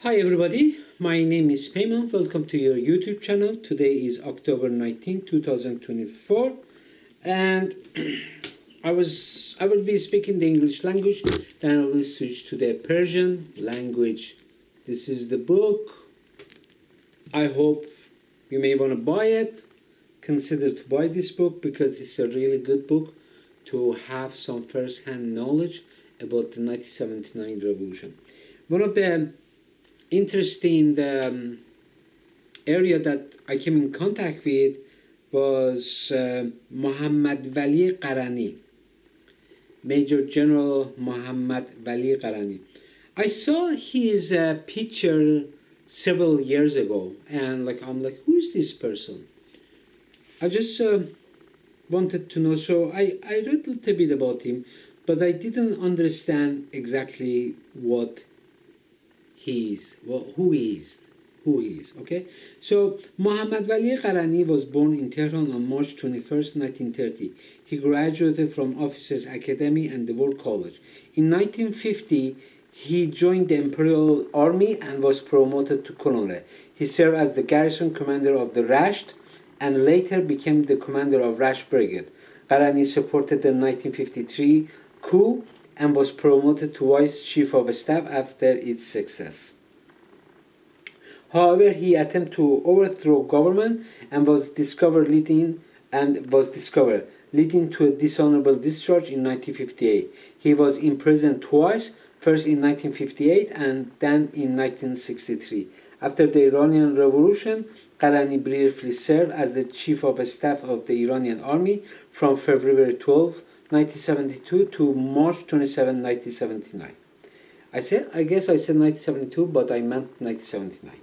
Hi everybody, my name is Payman. Welcome to your YouTube channel. Today is October 19, 2024, and I will be speaking the English language, then I will switch to the Persian language. This is the book. I hope you may want to buy it. Consider to buy this book because it's a really good book to have some first-hand knowledge about the 1979 revolution. One of the interesting area that I came in contact with was Mohammad-Vali Gharani, Major General Mohammad-Vali Gharani. I saw his picture several years ago, and I'm like, who is this person? I just wanted to know, so I read a little bit about him, but I didn't understand exactly what he is, well, who he is, okay? So, Mohammad-Vali Gharani was born in Tehran on March 21st, 1930. He graduated from Officers Academy and the War College. In 1950, he joined the Imperial Army and was promoted to colonel. He served as the garrison commander of the Rasht and later became the commander of Rasht Brigade. Gharani supported the 1953 coup and was promoted to Vice Chief of Staff after its success. However, he attempted to overthrow government and was discovered leading to a dishonorable discharge in 1958. He was imprisoned twice, first in 1958 and then in 1963. After the Iranian Revolution, Gharani briefly served as the Chief of Staff of the Iranian Army from February 12, 1972 to March 27, 1979. I guess I said 1972, but I meant 1979.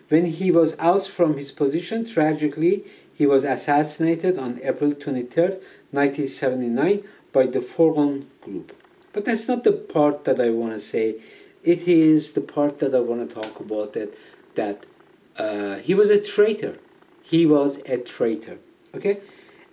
When he was ousted from his position, tragically, he was assassinated on April 23, 1979 by the Forgon group. But that's not the part that I want to say. It is the part that I want to talk about, that he was a traitor. He was a traitor. Okay?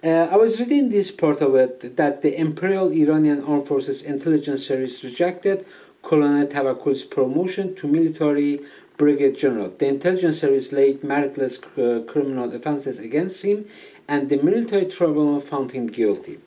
I was reading this part of it, that the Imperial Iranian Armed Forces Intelligence Service rejected Colonel Tawakkul's promotion to military brigade general. The intelligence service laid meritless criminal offenses against him, and the military tribunal found him guilty.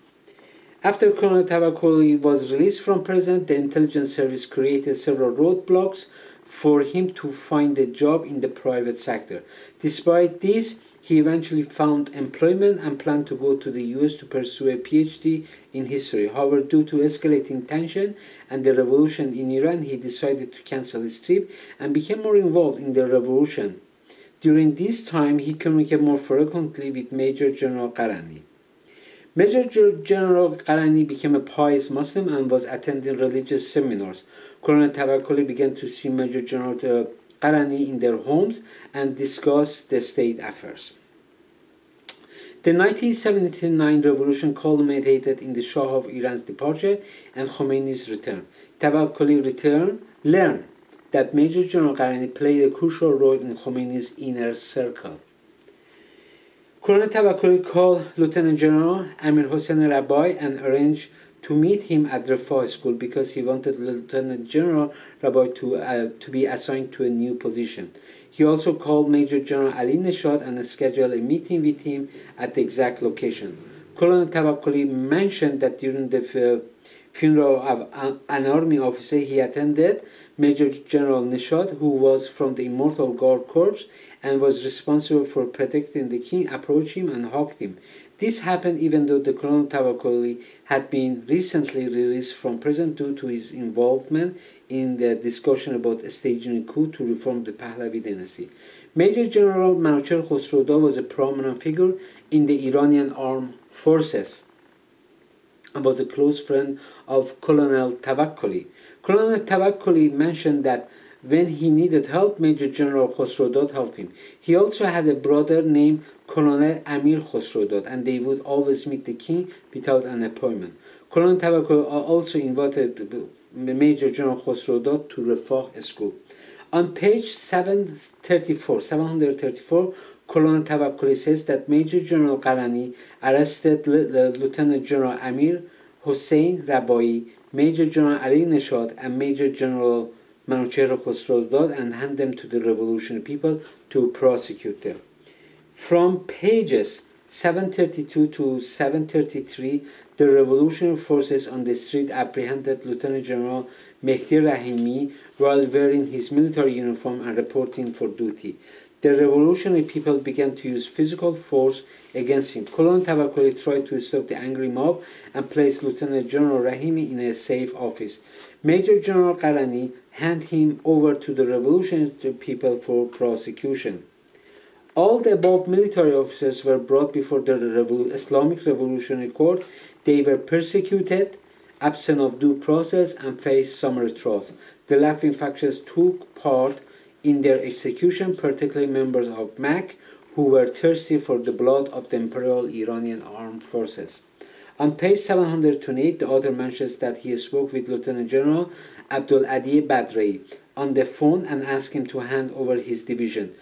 After Colonel Tawakkul was released from prison, the intelligence service created several roadblocks for him to find a job in the private sector. Despite this, he eventually found employment and planned to go to the US to pursue a PhD in history. However, due to escalating tension and the revolution in Iran, he decided to cancel his trip and became more involved in the revolution. During this time, he communicated more frequently with Major General Gharani. Major General Gharani became a pious Muslim and was attending religious seminars. Colonel Tawakkuli began to see Major General Gharani in their homes and discuss the state affairs. The 1979 revolution culminated in the Shah of Iran's departure and Khomeini's return. Tawakkuli learned that Major General Gharani played a crucial role in Khomeini's inner circle. Colonel Tawakkuli called Lieutenant General Amir Hossein Rabai and arranged to meet him at Rafah School because he wanted Lieutenant General Rabai to be assigned to a new position. He also called Major General Ali Neshad and scheduled a meeting with him at the exact location. Colonel Tawakkuli mentioned that during the funeral of an army officer he attended, Major General Neshad, who was from the Immortal Guard Corps and was responsible for protecting the king, approached him and hugged him. This happened even though the Colonel Tawakkuli had been recently released from prison due to his involvement in the discussion about staging a coup to reform the Pahlavi dynasty. Major General Manucher Khosrowda was a prominent figure in the Iranian armed forces and was a close friend of Colonel Tawakkuli. Colonel Tawakkuli mentioned that when he needed help, Major General Khosrowda helped him. He also had a brother named Colonel Amir Khosrowda, and they would always meet the king without an appointment. Colonel Tawakkul also invited Major General Khosrowda to Rafah School. On page 734, Colonel Tawakkuli says that Major General Gharani arrested Lieutenant General Amir Hossein Rabai, Major General Ali Neshad, and Major General منوچهر خسرو داد and hand them to the revolutionary people to prosecute them. From pages 732 to 733, the revolutionary forces on the street apprehended Lieutenant General Mehdi Rahimi while wearing his military uniform and reporting for duty. The revolutionary people began to use physical force against him. Colonel Tawakkoli tried to stop the angry mob and place Lieutenant General Rahimi in a safe office. Major General Gharani handed him over to the revolutionary people for prosecution. All the above military officers were brought before the Islamic Revolutionary Court. They were persecuted, absent of due process, and faced summary trials. The left-wing factions took part in their execution, particularly members of MAC, who were thirsty for the blood of the Imperial Iranian Armed Forces. On page 728, the author mentions that he spoke with Lieutenant General Abdul Adi Badrei on the phone and asked him to hand over his division.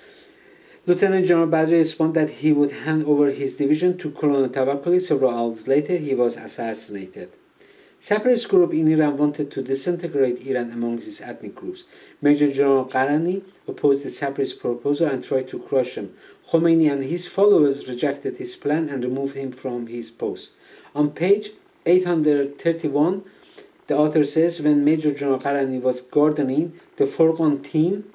Lieutenant General Badrei responded that he would hand over his division to Colonel Tawakkoli. Several hours later, he was assassinated. Separatist group in Iran wanted to disintegrate Iran among its ethnic groups. Major General Gharani opposed the separatist proposal and tried to crush him. Khomeini and his followers rejected his plan and removed him from his post. On page 831, the author says, when Major General Gharani was gardening, the Forgon team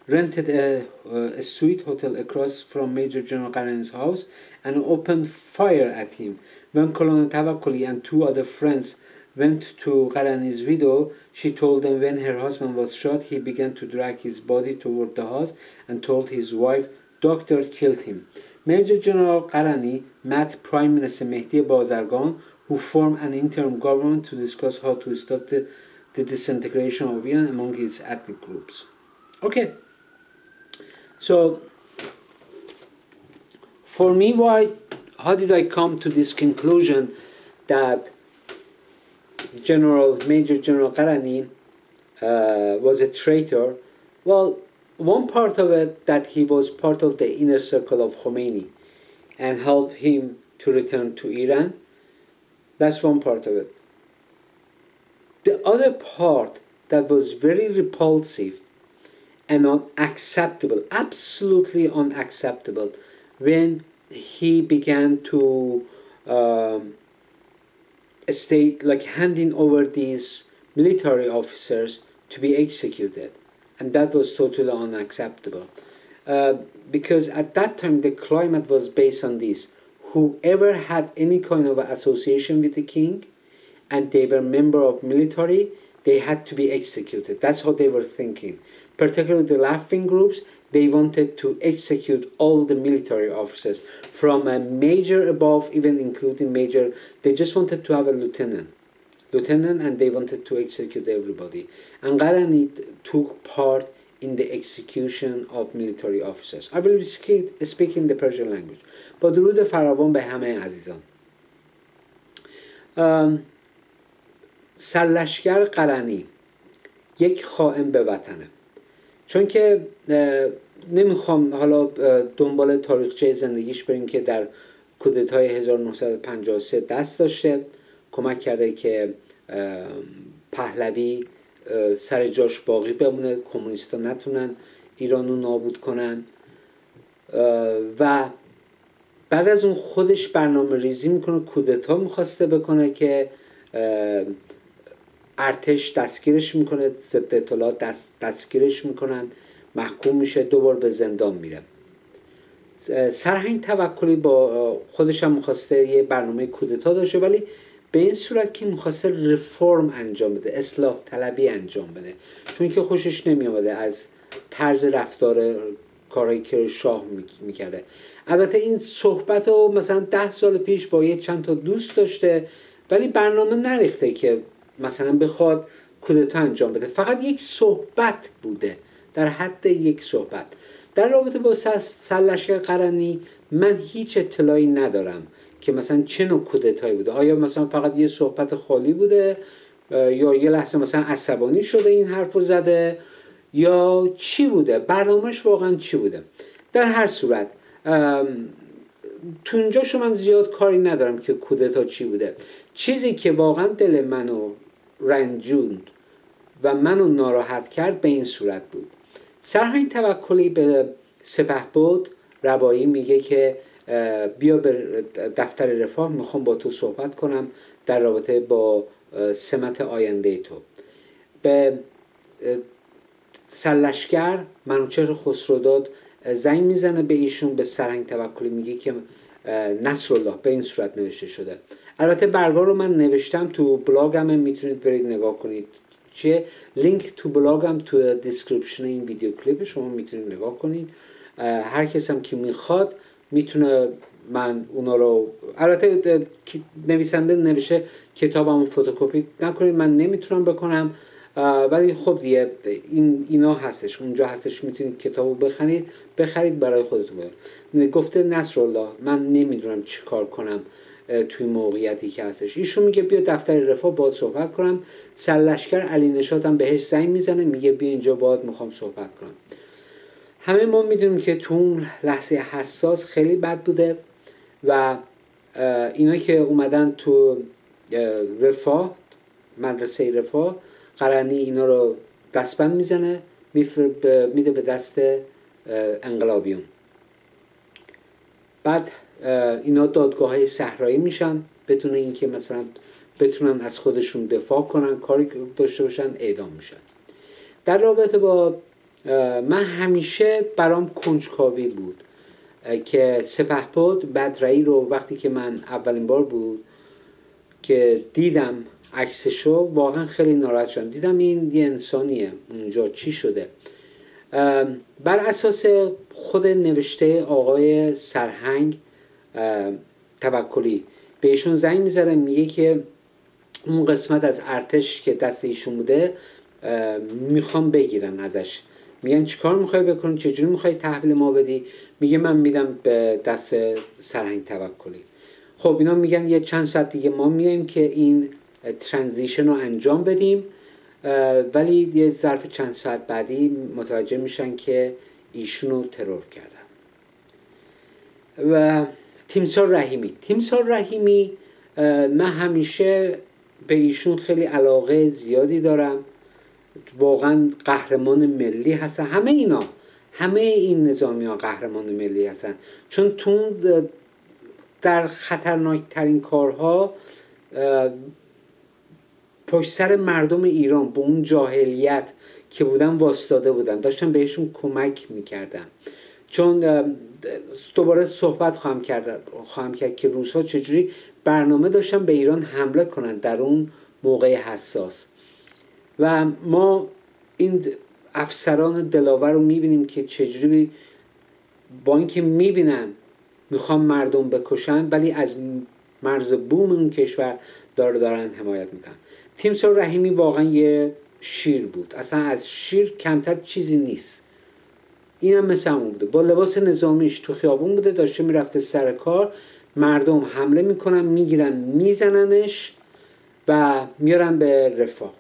rented a suite hotel across from Major General Gharani's house and opened fire at him. When Colonel Tawakkoli and two other friends went to Gharani's widow, she told them when her husband was shot, he began to drag his body toward the house and told his wife, "Doctor killed him." Major General Gharani met Prime Minister Mehdi Bazargan, who formed an interim government to discuss how to stop the disintegration of Iran among its ethnic groups. Okay, so for me, how did I come to this conclusion that Major General Gharani was a traitor? Well, one part of it, that he was part of the inner circle of Khomeini and helped him to return to Iran. That's one part of it. The other part that was very repulsive and unacceptable, absolutely unacceptable, when he began to state, like handing over these military officers to be executed. And that was totally unacceptable. Because at that time the climate was based on this. Whoever had any kind of association with the king and they were member of military, they had to be executed. That's how they were thinking. Particularly the left-wing groups, they wanted to execute all the military officers, from a major above, even including major. They just wanted to have a lieutenant, and they wanted to execute everybody. And Gharani took part in the execution of military officers. I will speak in the Persian language. با درود فراوان به همه عزیزان. سرلشکر قرنی یک خائن به وطنه. چون که نمیخوام حالا دنبال تاریخچه زندگیش بریم که در کودتای 1953 دست داشته، کمک کرده که پهلوی سر جاش باقی بمونه، کمونیستا نتونن ایرانو نابود کنن، و بعد از اون خودش برنامه ریزی میکنه، کودتا میخواسته بکنه که ارتش دستگیرش میکنه، ضد اطلاعات دستگیرش میکنن، محکوم میشه، دوبار به زندان میره. سرهنگ توکلی با خودش هم میخواسته یه برنامه کودتا داشته، ولی به این صورت که میخواسته رفرم انجام بده، اصلاح طلبی انجام بده، چون که خوشش نمیامده از طرز رفتار کارهایی که شاه میکرده. البته این صحبت رو مثلا 10 سال پیش با یه چند تا دوست داشته، ولی برنامه نریخته که مثلا بخواد کودتا انجام بده. فقط یک صحبت بوده، در حد یک صحبت. در رابطه با سرلشکر قرنی من هیچ اطلاعی ندارم که مثلا چه نوع کودتایی بوده. آیا مثلا فقط یه صحبت خالی بوده، یا یه لحظه مثلا عصبانی شده این حرفو زده، یا چی بوده، برنامهش واقعا چی بوده. در هر صورت تو اینجاشو من زیاد کاری ندارم که کودتا چی بوده. چیزی که واقعا دل منو رنجوند و منو ناراحت کرد به این صورت بود. سرهنگ توکلی به سپهبد ربایی میگه که بیا به دفتر رفاه، میخوام با تو صحبت کنم در رابطه با سمت آینده تو. به سرلشکر منوچهر خسروداد زنگ میزنه به ایشون، به سرهنگ توکلی میگه که نصرالله به این صورت نوشته شده. البته برگا رو من نوشتم تو بلاگم، میتونید برید نگاه کنید. چه لینک تو بلاگم تو دیسکریپشن این ویدیو کلیپ شما میتونید نگاه کنید. هر کس هم که میخواد میتونه، من اونا رو، البته نویسنده نوشته کتابمو فتوکپی نکنید، من نمیتونم بکنم، ولی خب دیگه اینا هستش، اونجا هستش، میتونید کتابو بخرید برای خودتون. گفته نصرالله من نمیدونم چی کار کنم توی موقعیتی که هستش. ایشون میگه بیا دفتر رفاه باهات صحبت کنم. سرلشکر علی نشاط هم بهش زنگ میزنه، میگه بیا اینجا باهات میخوام صحبت کنم. همه ما میدونیم که تو اون لحظه حساس خیلی بد بوده و اینا که اومدن تو رفاه، مدرسه رفاه، قرنی اینا رو دستبند میزنه، میده به دست انقلابیون. بعد اینا دادگاه صحرایی میشن بدون اینکه مثلا بتونن از خودشون دفاع کنن، کاری داشته باشن، اعدام میشن. در رابطه با من همیشه برام کنجکاوی بود که سپهبد بدرایی رو وقتی که من اولین بار بود که دیدم عکسشو، واقعا خیلی ناراحت شدم. دیدم این یه انسانیه اونجا چی شده. بر اساس خود نوشته آقای سرهنگ توکلی بهشون زنگ میزنه، میگه که اون قسمت از ارتش که دست ایشون بوده میخوام بگیرن ازش. میگن چیکار میخوای بکنی، چجوری میخوای تحویل ما بدی؟ میگه من میدم به دست سرهنگ توکلی. خب اینا میگن یه چند ساعت دیگه ما میایم که این ترانزیشن رو انجام بدیم، ولی یه ظرف چند ساعت بعدی متوجه میشن که ایشونو ترور کردن. و تیمسار رحیمی من همیشه به ایشون خیلی علاقه زیادی دارم، واقعا قهرمان ملی هستن. همه این نظامی ها قهرمان ملی هستن، چون تو در خطرناکترین کارها پشت سر مردم ایران با اون جاهلیت که بودن واسطاده بودن، داشتن بهشون کمک میکردن. چون دوباره صحبت خواهم کرد که روس‌ها چجوری برنامه داشتن به ایران حمله کنن در اون موقع حساس، و ما این افسران دلاور رو میبینیم که چجوری با اینکه میبینن میخوان مردم بکشن ولی از مرز بوم اون کشور دارن حمایت میکنن. تیمسار رحیمی واقعا یه شیر بود، اصلا از شیر کمتر چیزی نیست. این هم مثل همون بوده، با لباس نظامیش تو خیابون بوده، داشته میرفته سر کار، مردم حمله میکنن، میگیرن میزننش و میارن به رفاه.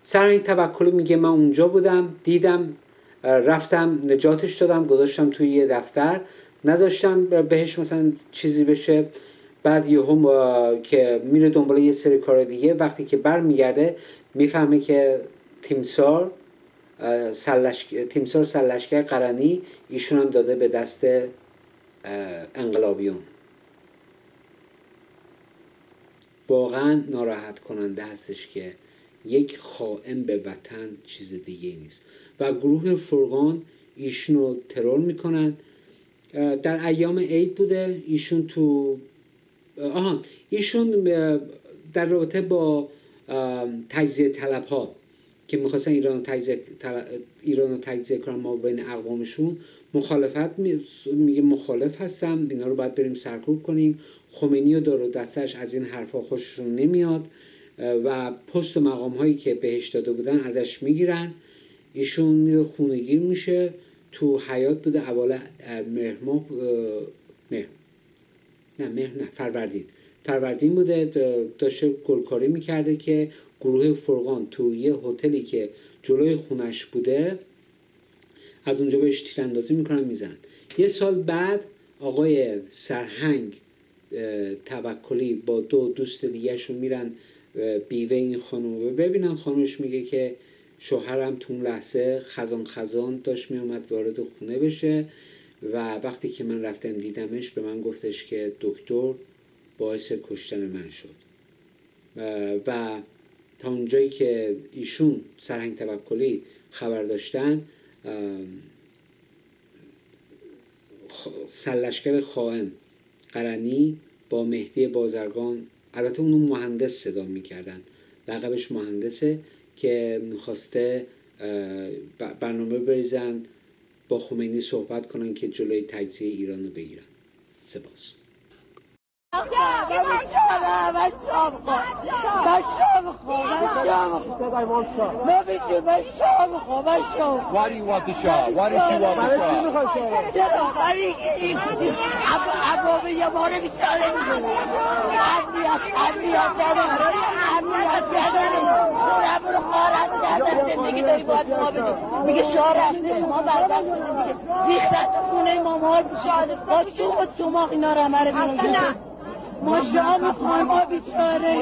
سرهنگ توکلی میگه من اونجا بودم، دیدم، رفتم نجاتش دادم، گذاشتم توی یه دفتر، نذاشتم بهش مثلا چیزی بشه. بعد یهو که میره دنبال یه سری کار دیگه، وقتی که برمیگرده میفهمه که تیمسار سرلشکر غرنی ایشون هم داده به دست انقلابیون. واقعا ناراحت کننده هستش که یک خائن به وطن چیز دیگه نیست. و گروه فرقان ایشونو ترور میکنن. در ایام عید بوده، ایشون تو ایشون در رابطه با تجزیه طلب ها که میخواستن ایران رو تجزیه کنن ما بین اقوامشون، مخالفت میگه مخالف هستم، اینا رو باید بریم سرکوب کنیم. خمینی و دار و دستش از این حرفا خوششون نمیاد و پست و مقام هایی که بهش داده بودن ازش میگیرن. ایشون میره خونگیر میشه. تو حیات بوده اول فروردین بوده، داشته گلکاری میکرده که گروه فرقان تو یه هتلی که جلوی خونش بوده از اونجا بهش تیراندازی میکنن، میزنن. یه سال بعد آقای سرهنگ توکلی با دو دوست دیگه شون میرن بیوه این خانم رو ببینن. خانمش میگه که شوهرم تو اون لحظه خزان داشت می اومد وارد خونه بشه و وقتی که من رفتم دیدمش به من گفتش که دکتر باعث کشتن من شد و تا اونجایی که ایشون سرهنگ توکلی خبر داشتن، سرلشکر خائن غرنی با مهدی بازرگان، البته اونو مهندس صدا میکردن، لقبش مهندسه، که میخواسته برنامه بریزن با خمینی صحبت کنن که جلوی تجزیه ایران رو بگیرن. سپاس. Why do you want the Shah? Why does she want the Shah? ما شاه میخوایم، ما بیچاره